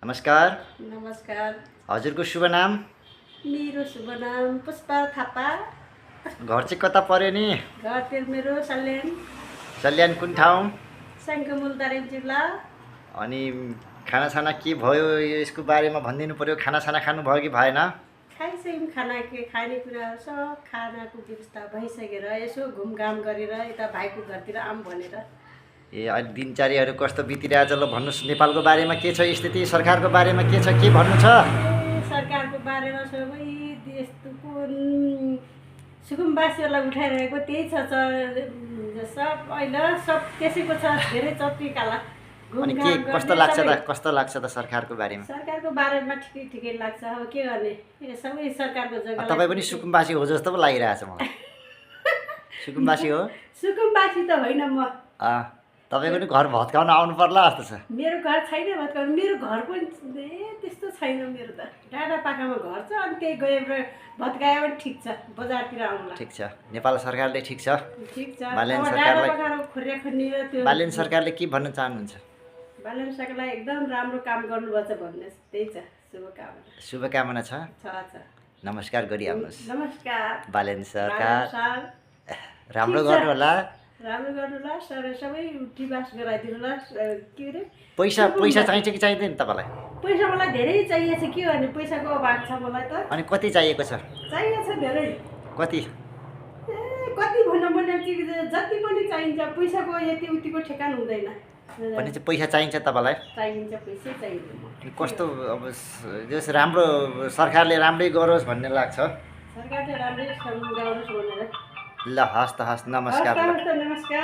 नमस्कार। नमस्कार। हजुरको शुभ नाम? मेरो शुभ नाम पुष्पा थापा। घर चाहिँ कता पर्यो नि? घर तेल मेरो सल्यान। सल्यान कुन ठाउँ? सङ्कमुलतारेक जिल्ला। अनि खानासाना के भयो यसको बारेमा भनिदिनु पर्यो। खानासाना खानुभयो कि भएन? खाइसक्यौँ। खाना के खाने कुरा सब खानाको व्यवस्था भइसकेर यसो घुमघाम गरेर यता भाइको घरतिर आऊँ भनेर। अहिले दिनचर्याहरू कस्तो बितिरहेछ ल भन्नुहोस्। नेपालको बारेमा के छ स्थिति? सरकारको बारेमा के छ, के भन्नु छ? सरकारको बारेमा सबै देशको सुकुम्बासीहरूलाई उठाइरहेको त्यही छ। सब अहिले सब त्यसैको छ। धेरै चप्रीकाला अनि के कस्तो लाग्छ त सरकारको बारेमा? सरकारको बारेमा ठिकै लाग्छ। अब के गर्ने, सबै सरकारको जग्गा। तपाईँ पनि सुकुम्बासी हो जस्तो पो लागिरहेछ मलाई। सुकुम्बासी हो? सुकुम्बासी त होइन म। तपाईँको नि घर भत्काउन आउनु पर्ला जस्तो छ। मेरो घर छैन भत्काउनु। मेरो घर पनि त्यस्तो छैन। मेरो त डाँडा पाखामा घर छ। अनि त्यही गएर भत्कायो भने ठिक छ। बजारतिर आउला ठिक छ। नेपाल सरकारले ठिक छ। ठिक छ। बालेन सरकारले के भन्न चाहनुहुन्छ? बालेन सरकारलाई एकदम राम्रो काम गर्नुपर्छ भन्ने त्यही छ। शुभकामना छ। नमस्कार गरिहाल्नुहोस्। नमस्कार बालेन सरकार। राम्रो गर्नु होला। सबै उठीबास गराइदिनु होला। के अरे पैसा चाहिन्छ कि चाहिँदैन तपाईँलाई? पैसा मलाई धेरै चाहिएको छ। के गर्ने, पैसाको अभाव छ मलाई त। अनि कति चाहिएको छ? चाहिएको छ धेरै। कति? कति भन्नु पर्ने, जति पनि चाहिन्छ। पैसाको यति उतिको ठेकान हुँदैन। भने चाहिँ पैसा चाहिन्छ तपाईँलाई? चाहिन्छ, पैसै चाहिन्छ। कस्तो अब जस राम्रो सरकारले राम्रै गरोस् भन्ने लाग्छ। सरकारले राम्रै गरोस् भनेर। ल हस् त हस्। नमस्कार। नमस्कार।